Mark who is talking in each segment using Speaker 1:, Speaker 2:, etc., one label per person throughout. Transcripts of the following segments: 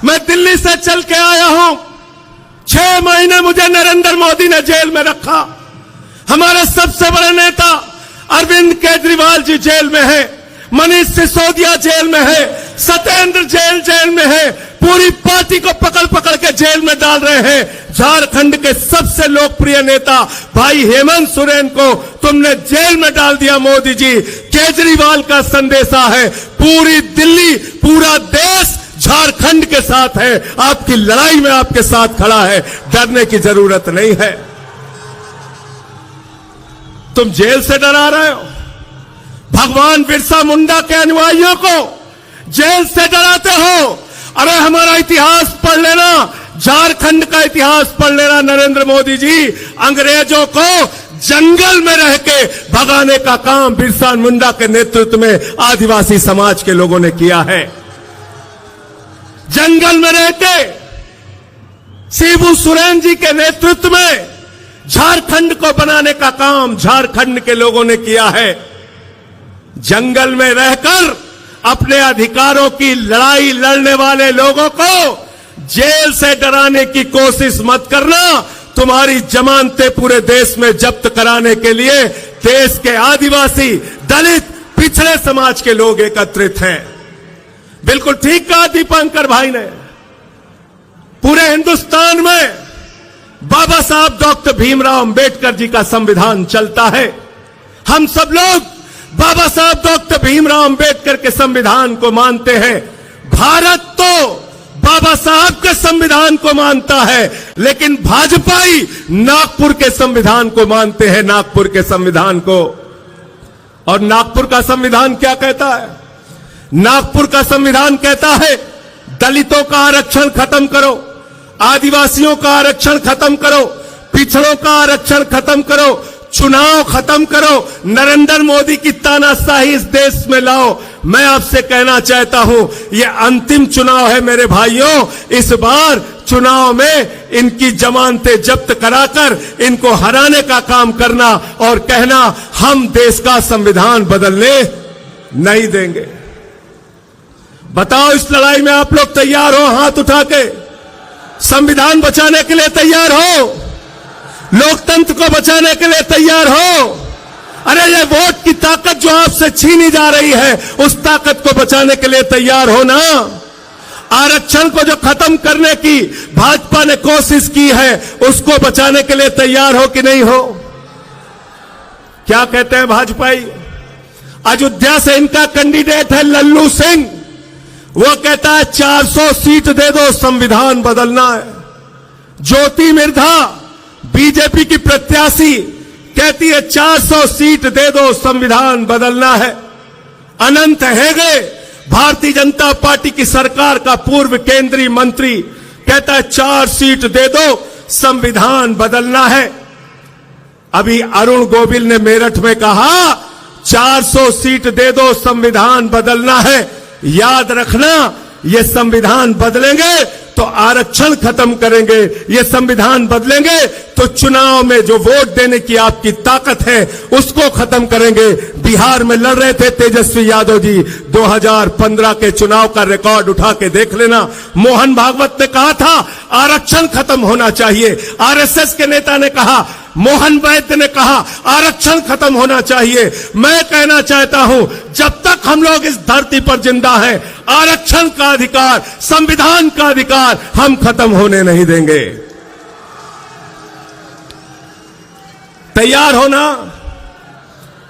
Speaker 1: मैं दिल्ली से चल के आया हूं। 6 महीने मुझे नरेंद्र मोदी ने जेल में रखा। हमारे सबसे बड़े नेता अरविंद केजरीवाल जी जेल में है, मनीष सिसोदिया जेल में है, सत्येंद्र जेल में है, पूरी पार्टी को पकड़ पकड़ के जेल में डाल रहे हैं। झारखंड के सबसे लोकप्रिय नेता भाई हेमंत सोरेन को तुमने जेल में डाल दिया मोदी जी। केजरीवाल का संदेशा है, पूरी दिल्ली, पूरा देश झारखंड के साथ है, आपकी लड़ाई में आपके साथ खड़ा है, डरने की जरूरत नहीं है। तुम जेल से डरा रहे हो, भगवान बिरसा मुंडा के अनुयायियों को जेल से डराते हो। अरे हमारा इतिहास पढ़ लेना, झारखंड का इतिहास पढ़ लेना नरेंद्र मोदी जी। अंग्रेजों को जंगल में रह के भगाने का काम बिरसा मुंडा के नेतृत्व में आदिवासी समाज के लोगों ने किया है। जंगल में रह के शिबू सोरेन जी के नेतृत्व में झारखंड को बनाने का काम झारखंड के लोगों ने किया है। जंगल में रहकर अपने अधिकारों की लड़ाई लड़ने वाले लोगों को जेल से डराने की कोशिश मत करना। तुम्हारी जमानतें पूरे देश में जब्त कराने के लिए देश के आदिवासी, दलित, पिछड़े समाज के लोग एकत्रित हैं। बिल्कुल ठीक कहा दीपंकर भाई ने। पूरे हिंदुस्तान में बाबा साहब डॉक्टर भीमराव अंबेडकर जी का संविधान चलता है। हम सब लोग बाबा साहब डॉक्टर भीमराव अंबेडकर के संविधान को मानते हैं। भारत तो बाबा साहब के संविधान को मानता है, लेकिन भाजपाई नागपुर के संविधान को मानते हैं, नागपुर के संविधान को। और नागपुर का संविधान क्या कहता है? नागपुर का संविधान कहता है दलितों का आरक्षण खत्म करो, आदिवासियों का आरक्षण खत्म करो, पिछड़ों का आरक्षण खत्म करो, चुनाव खत्म करो, नरेंद्र मोदी की तानाशाही इस देश में लाओ। मैं आपसे कहना चाहता हूं, यह अंतिम चुनाव है मेरे भाइयों। इस बार चुनाव में इनकी जमानतें जब्त कराकर इनको हराने का काम करना और कहना हम देश का संविधान बदलने नहीं देंगे। बताओ, इस लड़ाई में आप लोग तैयार हो? हाथ उठा के संविधान बचाने के लिए तैयार हो? लोकतंत्र को बचाने के लिए तैयार हो? अरे ये वोट की ताकत जो आपसे छीनी जा रही है, उस ताकत को बचाने के लिए तैयार हो ना? आरक्षण को जो खत्म करने की भाजपा ने कोशिश की है, उसको बचाने के लिए तैयार हो कि नहीं हो? क्या कहते हैं भाजपाई? अयोध्या से इनका कैंडिडेट है लल्लू सिंह। वो कहता है 400 सीट दे दो, संविधान बदलना है। ज्योति मिर्धा बीजेपी की प्रत्याशी कहती है 400 सीट दे दो, संविधान बदलना है। अनंत हेगड़े भारतीय जनता पार्टी की सरकार का पूर्व केंद्रीय मंत्री कहता है 4 सीट दे दो, संविधान बदलना है। अभी अरुण गोविल ने मेरठ में कहा 400 सीट दे दो, संविधान बदलना है। याद रखना, ये संविधान बदलेंगे तो आरक्षण खत्म करेंगे, ये संविधान बदलेंगे तो चुनाव में जो वोट देने की आपकी ताकत है उसको खत्म करेंगे। बिहार में लड़ रहे थे तेजस्वी यादव जी, 2015 के चुनाव का रिकॉर्ड उठा के देख लेना। मोहन भागवत ने कहा था आरक्षण खत्म होना चाहिए, आरएसएस के नेता ने कहा, मोहन वैद्य ने कहा आरक्षण खत्म होना चाहिए। मैं कहना चाहता हूं, जब तक हम लोग इस धरती पर जिंदा हैं, आरक्षण का अधिकार, संविधान का अधिकार हम खत्म होने नहीं देंगे। तैयार हो ना?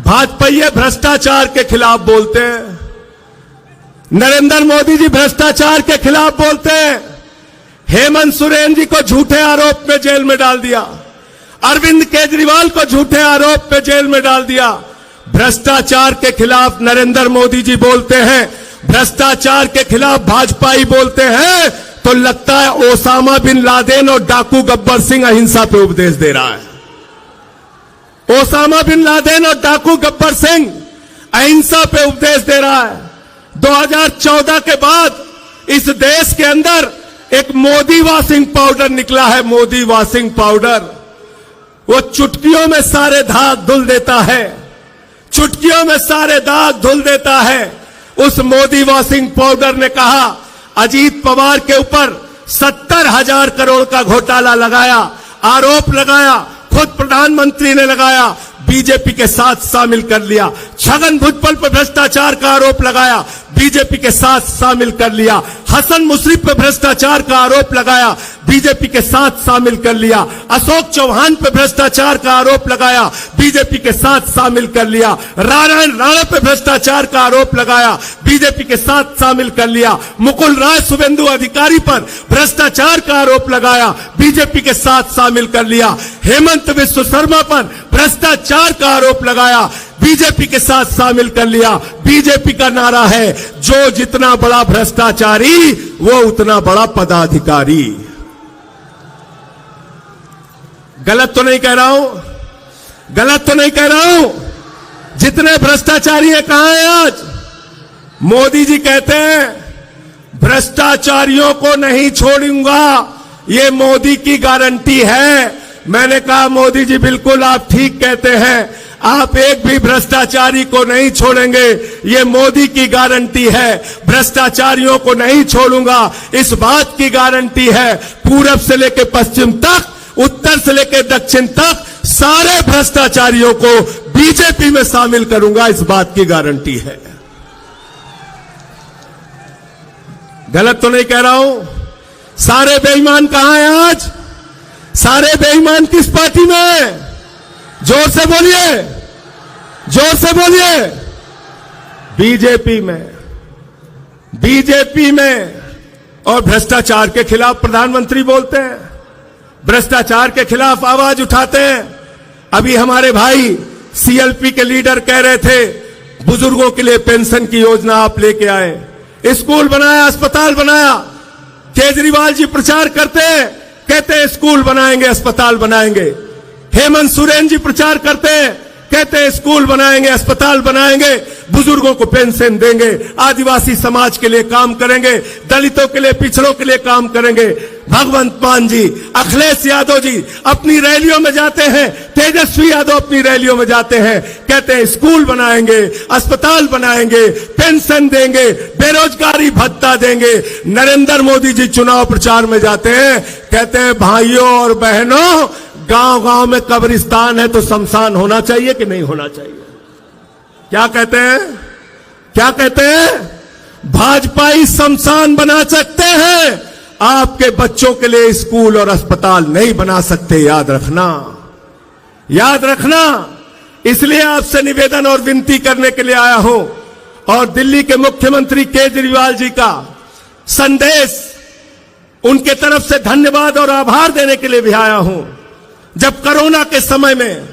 Speaker 1: भाजपाई भ्रष्टाचार के खिलाफ बोलते हैं, नरेंद्र मोदी जी भ्रष्टाचार के खिलाफ बोलते हैं। हेमंत सोरेन जी को झूठे आरोप में जेल में डाल दिया, अरविंद केजरीवाल को झूठे आरोप में जेल में डाल दिया। भ्रष्टाचार के खिलाफ नरेंद्र मोदी जी बोलते हैं, भ्रष्टाचार के खिलाफ भाजपाई बोलते हैं, तो लगता है ओसामा बिन लादेन और डाकू गब्बर सिंह अहिंसा पे उपदेश दे रहा है। ओसामा बिन लादेन और डाकू गब्बर सिंह अहिंसा पे उपदेश दे रहा है। 2014 के बाद इस देश के अंदर एक मोदी वॉशिंग पाउडर निकला है, मोदी वॉशिंग पाउडर। वो चुटकियों में सारे दाग धुल देता है, चुटकियों में सारे दाग धुल देता है। उस मोदी वॉशिंग पाउडर ने कहा अजीत पवार के ऊपर 70,000 करोड़ का घोटाला लगाया, आरोप लगाया, खुद प्रधानमंत्री ने लगाया, बीजेपी के साथ शामिल कर लिया। छगन भुजबल पर भ्रष्टाचार का आरोप लगाया, बीजेपी के साथ शामिल कर लिया। हसन मुशर्रफ पर भ्रष्टाचार का आरोप लगाया, बीजेपी के साथ शामिल कर लिया। अशोक चौहान पर भ्रष्टाचार का आरोप लगाया, बीजेपी के साथ शामिल कर लिया। नारायण राणा पर भ्रष्टाचार का आरोप लगाया, बीजेपी के साथ शामिल कर लिया। मुकुल राय शुभेंदु अधिकारी पर भ्रष्टाचार का आरोप लगाया, बीजेपी के साथ शामिल कर लिया। हेमंत बिस्व शर्मा पर भ्रष्टाचार का आरोप लगाया, बीजेपी के साथ शामिल कर लिया। बीजेपी का नारा है, जो जितना बड़ा भ्रष्टाचारी वो उतना बड़ा पदाधिकारी। गलत तो नहीं कह रहा हूं, गलत तो नहीं कह रहा हूं। जितने भ्रष्टाचारी हैं कहां हैं आज? मोदी जी कहते हैं भ्रष्टाचारियों को नहीं छोड़ूंगा, ये मोदी की गारंटी है। मैंने कहा मोदी जी बिल्कुल आप ठीक कहते हैं, आप एक भी भ्रष्टाचारी को नहीं छोड़ेंगे, ये मोदी की गारंटी है। भ्रष्टाचारियों को नहीं छोड़ूंगा, इस बात की गारंटी है। पूरब से लेकर पश्चिम तक, उत्तर से लेकर दक्षिण तक सारे भ्रष्टाचारियों को बीजेपी में शामिल करूंगा, इस बात की गारंटी है। गलत तो नहीं कह रहा हूं। सारे बेईमान कहां हैं आज? सारे बेईमान किस पार्टी में हैं? जोर से बोलिए, जोर से बोलिए। बीजेपी में, बीजेपी में। और भ्रष्टाचार के खिलाफ प्रधानमंत्री बोलते हैं, भ्रष्टाचार के खिलाफ आवाज उठाते हैं। अभी हमारे भाई सीएलपी के लीडर कह रहे थे बुजुर्गों के लिए पेंशन की योजना आप लेके आए, स्कूल बनाया, अस्पताल बनाया। केजरीवाल जी प्रचार करते हैं, कहते हैं स्कूल बनाएंगे, अस्पताल बनाएंगे। हेमंत सोरेन जी प्रचार करते हैं, कहते हैं स्कूल बनाएंगे, अस्पताल बनाएंगे, बुजुर्गों को पेंशन देंगे, आदिवासी समाज के लिए काम करेंगे, दलितों के लिए, पिछड़ों के लिए काम करेंगे। भगवंत मान जी, अखिलेश यादव जी अपनी रैलियों में जाते हैं, तेजस्वी यादव अपनी रैलियों में जाते हैं, कहते हैं स्कूल बनाएंगे, अस्पताल बनाएंगे, पेंशन देंगे, बेरोजगारी भत्ता देंगे। नरेंद्र मोदी जी चुनाव प्रचार में जाते हैं, कहते हैं भाइयों और बहनों, गांव गांव में कब्रिस्तान है तो शमशान होना चाहिए कि नहीं होना चाहिए? क्या कहते हैं? क्या कहते हैं? भाजपाई शमशान बना सकते हैं, आपके बच्चों के लिए स्कूल और अस्पताल नहीं बना सकते। याद रखना, याद रखना। इसलिए आपसे निवेदन और विनती करने के लिए आया हूं, और दिल्ली के मुख्यमंत्री केजरीवाल जी का संदेश, उनके तरफ से धन्यवाद और आभार देने के लिए भी आया हूं। जब कोरोना के समय में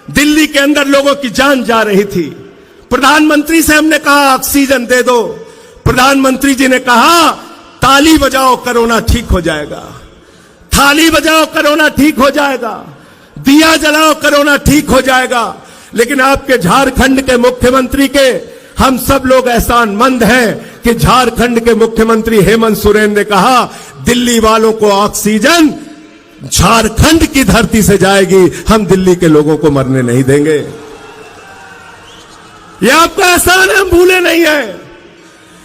Speaker 1: दिल्ली के अंदर लोगों की जान जा रही थी, प्रधानमंत्री से हमने कहा ऑक्सीजन दे दो, प्रधानमंत्री जी ने कहा ताली बजाओ कोरोना ठीक हो जाएगा, थाली बजाओ कोरोना ठीक हो जाएगा, दिया जलाओ कोरोना ठीक हो जाएगा। लेकिन आपके झारखंड के मुख्यमंत्री के हम सब लोग एहसानमंद हैं कि झारखंड के मुख्यमंत्री हेमंत सोरेन ने कहा दिल्ली वालों को ऑक्सीजन झारखंड की धरती से जाएगी, हम दिल्ली के लोगों को मरने नहीं देंगे। यह आपका एहसान है, हम भूले नहीं हैं।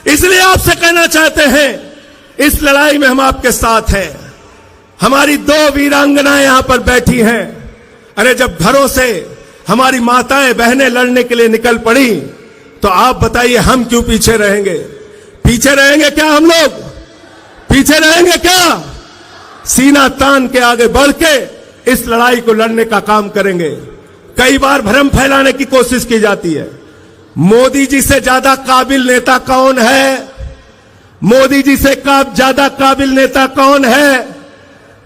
Speaker 1: इसलिए आपसे कहना चाहते हैं, इस लड़ाई में हम आपके साथ हैं। हमारी 2 वीरांगनाएं यहां पर बैठी हैं। अरे जब घरों से हमारी माताएं बहनें लड़ने के लिए निकल पड़ी, तो आप बताइए हम क्यों पीछे रहेंगे? पीछे रहेंगे क्या? हम लोग पीछे रहेंगे क्या? सीना तान के आगे बढ़ के इस लड़ाई को लड़ने का काम करेंगे। कई बार भ्रम फैलाने की कोशिश की जाती है, मोदी जी से ज्यादा काबिल नेता कौन है? मोदी जी से ज्यादा काबिल नेता कौन है?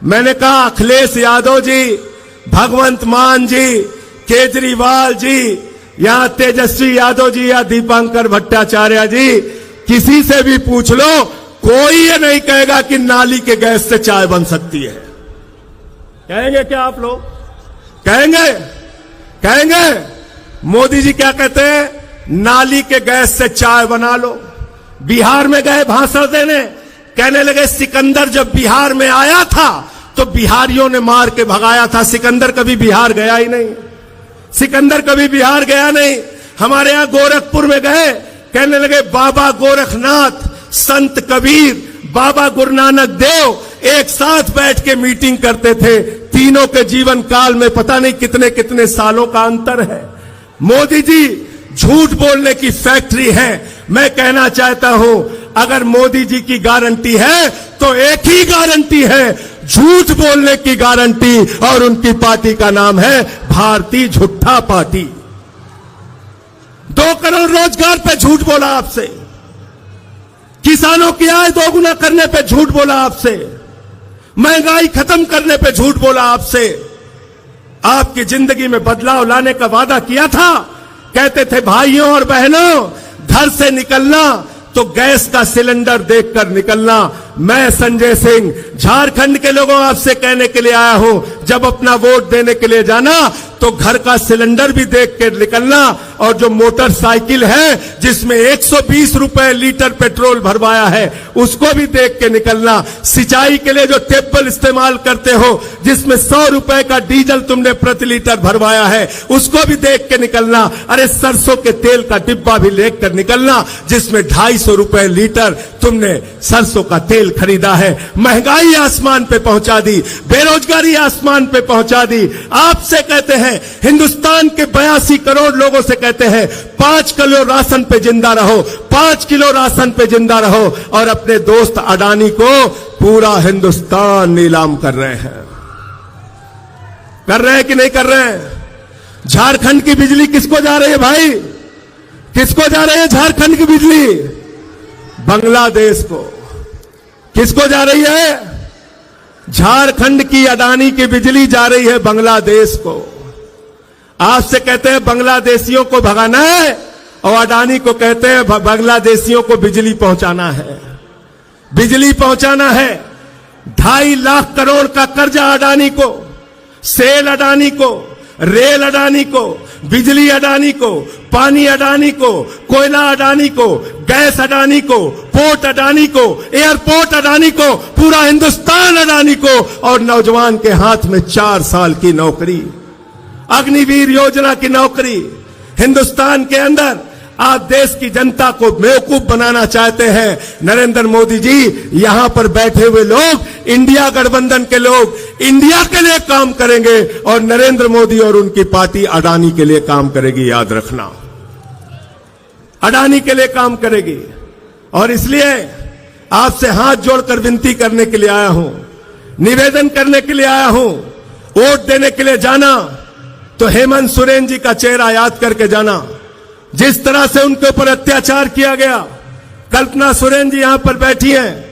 Speaker 1: मैंने कहा अखिलेश यादव जी, भगवंत मान जी, केजरीवाल जी, या तेजस्वी यादव जी, या दीपांकर भट्टाचार्य जी, किसी से भी पूछ लो, कोई ये नहीं कहेगा कि नाली के गैस से चाय बन सकती है। कहेंगे क्या आप लोग? कहेंगे? कहेंगे? मोदी जी क्या कहते हैं? नाली के गैस से चाय बना लो। बिहार में गए भाषण देने, कहने लगे सिकंदर जब बिहार में आया था तो बिहारियों ने मार के भगाया था, सिकंदर कभी बिहार गया ही नहीं, सिकंदर कभी बिहार गया नहीं। हमारे यहां गोरखपुर में गए, कहने लगे बाबा गोरखनाथ, संत कबीर बाबा गुरु नानक देव एक साथ बैठ के मीटिंग करते थे। तीनों के जीवन काल में पता नहीं कितने कितने सालों का अंतर है। मोदी जी झूठ बोलने की फैक्ट्री है। मैं कहना चाहता हूं, अगर मोदी जी की गारंटी है तो एक ही गारंटी है, झूठ बोलने की गारंटी, और उनकी पार्टी का नाम है भारतीय झूठा पार्टी। 2 करोड़ रोजगार पे झूठ बोला आपसे, किसानों की आय दोगुना करने पे झूठ बोला आपसे, महंगाई खत्म करने पे झूठ बोला आपसे, आपकी जिंदगी में बदलाव लाने का वादा किया था। कहते थे भाइयों और बहनों, घर से निकलना तो गैस का सिलेंडर देखकर निकलना। मैं संजय सिंह झारखंड के लोगों आपसे कहने के लिए आया हूं, जब अपना वोट देने के लिए जाना तो घर का सिलेंडर भी देख कर निकलना, और जो मोटरसाइकिल है जिसमें 120 रुपए लीटर पेट्रोल भरवाया है उसको भी देख के निकलना। सिंचाई के लिए जो टेबल इस्तेमाल करते हो जिसमें 100 रुपए का डीजल तुमने प्रति लीटर भरवाया है उसको भी देख के निकलना। अरे सरसों के तेल का डिब्बा भी लेकर निकलना जिसमें 250 रुपए लीटर तुमने सरसों का तेल खरीदा है। महंगाई आसमान पे पहुंचा दी, बेरोजगारी आसमान पे पहुंचा दी। आपसे कहते हैं, हिंदुस्तान के 82 करोड़ लोगों से कहते हैं 5 किलो राशन पे जिंदा रहो, 5 किलो राशन पे जिंदा रहो, और अपने दोस्त अडानी को पूरा हिंदुस्तान नीलाम कर रहे हैं। कर रहे हैं कि नहीं कर रहे हैं? झारखंड की बिजली किसको जा रही है भाई? किसको जा रही है झारखंड की बिजली? बांग्लादेश को। किसको जा रही है? झारखंड की अडानी की बिजली जा रही है बांग्लादेश को। आपसे कहते हैं बांग्लादेशियों को भगाना है, और अडानी को कहते हैं बांग्लादेशियों को बिजली पहुंचाना है। बिजली पहुंचाना है। 2.5 लाख करोड़ का कर्जा अडानी को, सेल अडानी को, रेल अडानी को, बिजली अडानी को, पानी अडानी को, कोयला अडानी को, गैस अडानी को, पोर्ट अडानी को, एयरपोर्ट अडानी को, पूरा हिंदुस्तान अडानी को, और नौजवान के हाथ में 4 साल की नौकरी, अग्निवीर योजना की नौकरी। हिंदुस्तान के अंदर आप देश की जनता को बेवकूफ बनाना चाहते हैं। नरेंद्र मोदी जी, यहां पर बैठे हुए लोग, इंडिया गठबंधन के लोग इंडिया के लिए काम करेंगे, और नरेंद्र मोदी और उनकी पार्टी अडानी के लिए काम करेगी। याद रखना, अडानी के लिए काम करेगी। और इसलिए आपसे हाथ जोड़कर विनती करने के लिए आया हूं, निवेदन करने के लिए आया हूं। वोट देने के लिए जाना तो हेमंत सोरेन जी का चेहरा याद करके जाना। जिस तरह से उनके ऊपर अत्याचार किया गया, कल्पना सोरेन जी यहां पर बैठी हैं,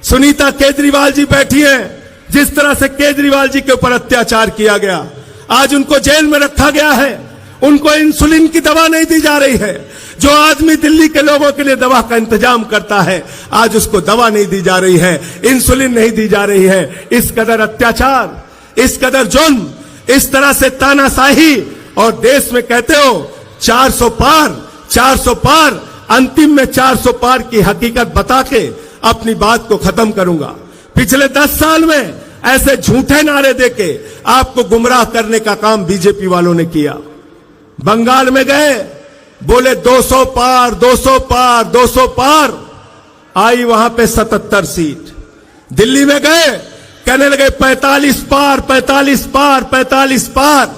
Speaker 1: सुनीता केजरीवाल जी बैठी हैं, जिस तरह से केजरीवाल जी के ऊपर अत्याचार किया गया, आज उनको जेल में रखा गया है। उनको इंसुलिन की दवा नहीं दी जा रही है। जो आदमी दिल्ली के लोगों के लिए दवा का इंतजाम करता है, आज उसको दवा नहीं दी जा रही है, इंसुलिन नहीं दी जा रही है। इस कदर अत्याचार, इस कदर जुल्म, इस तरह से तानाशाही, और देश में कहते हो 400 पार, 400 पार, अंतिम में 400 पार की हकीकत बता के अपनी बात को खत्म करूंगा। पिछले 10 साल में ऐसे झूठे नारे देके आपको गुमराह करने का काम बीजेपी वालों ने किया। बंगाल में गए, बोले 200 पार, 200 पार, 200 पार, आई वहां पे 77 सीट। दिल्ली में गए, कहने लगे 45 पार, 45 पार, 45 पार,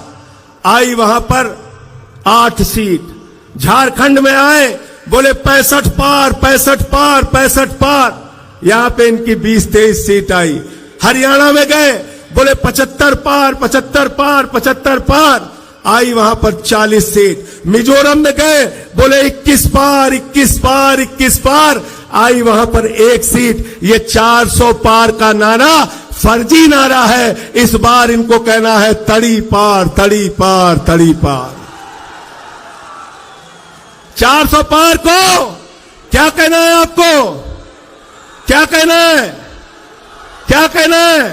Speaker 1: आई वहां पर 8 सीट। झारखंड में आए, बोले 65 पार, 65 पार, 65 पार, यहां पे इनकी 20-23 सीट आई। हरियाणा में गए, बोले 75 पार, 75 पार, 75 पार, आई वहां पर 40 सीट। मिजोरम में गए, बोले 21 पार, 21 पार, 21 पार, आई वहां पर 1 सीट। ये 400 पार का नारा फर्जी नारा है। इस बार इनको कहना है तड़ी पार, तड़ी पार, तड़ी पार। 400 पार को क्या कहना है आपको? क्या कहना है? क्या कहना है?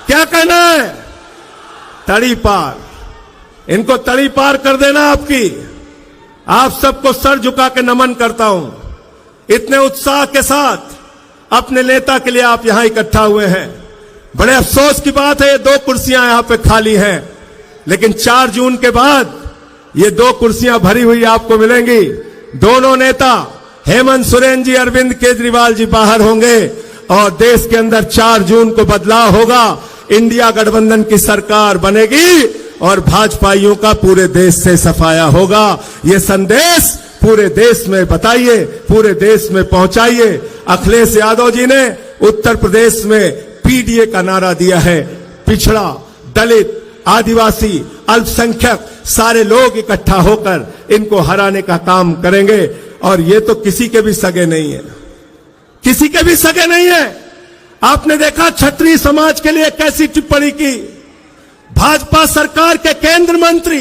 Speaker 1: क्या कहना है? तड़ी पार। इनको तड़ी पार कर देना आपकी। आप सबको सर झुका के नमन करता हूं। इतने उत्साह के साथ अपने नेता के लिए आप यहां इकट्ठा हुए हैं। बड़े अफसोस की बात है, ये 2 कुर्सियां यहां पे खाली हैं, लेकिन 4 जून के बाद ये 2 कुर्सियां भरी हुई आपको मिलेंगी। दोनों नेता हेमंत सोरेन जी, अरविंद केजरीवाल जी बाहर होंगे और देश के अंदर 4 जून को बदलाव होगा। इंडिया गठबंधन की सरकार बनेगी और भाजपाइयों का पूरे देश से सफाया होगा। ये संदेश पूरे देश में बताइए, पूरे देश में पहुंचाइए। अखिलेश यादव जी ने उत्तर प्रदेश में पीडीए का नारा दिया है। पिछड़ा, दलित, आदिवासी, अल्पसंख्यक सारे लोग इकट्ठा होकर इनको हराने का काम करेंगे। और ये तो किसी के भी सगे नहीं है, किसी के भी सगे नहीं है। आपने देखा क्षत्रिय समाज के लिए कैसी टिप्पणी की। भाजपा सरकार के केंद्र मंत्री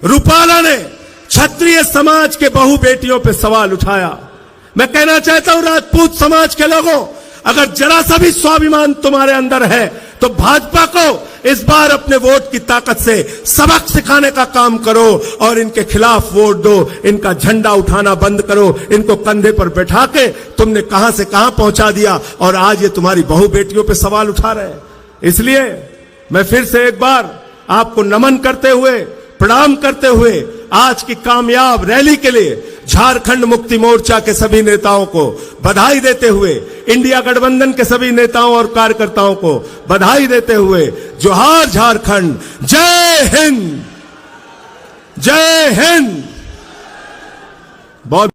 Speaker 1: रूपाला ने क्षत्रिय समाज के बहु बेटियों पर सवाल उठाया। मैं कहना चाहता हूं राजपूत समाज के लोगों, अगर जरा सा भी स्वाभिमान तुम्हारे अंदर है तो भाजपा को इस बार अपने वोट की ताकत से सबक सिखाने का काम करो और इनके खिलाफ वोट दो। इनका झंडा उठाना बंद करो। इनको कंधे पर बैठा के तुमने कहां से कहां पहुंचा दिया और आज ये तुम्हारी बहु बेटियों पे सवाल उठा रहे हैं। इसलिए मैं फिर से एक बार आपको नमन करते हुए, प्रणाम करते हुए आज की कामयाब रैली के लिए झारखंड मुक्ति मोर्चा के सभी नेताओं को बधाई देते हुए, इंडिया गठबंधन के सभी नेताओं और कार्यकर्ताओं को बधाई देते हुए, जोहार झारखंड, जय हिंद, जय हिंद। बहुत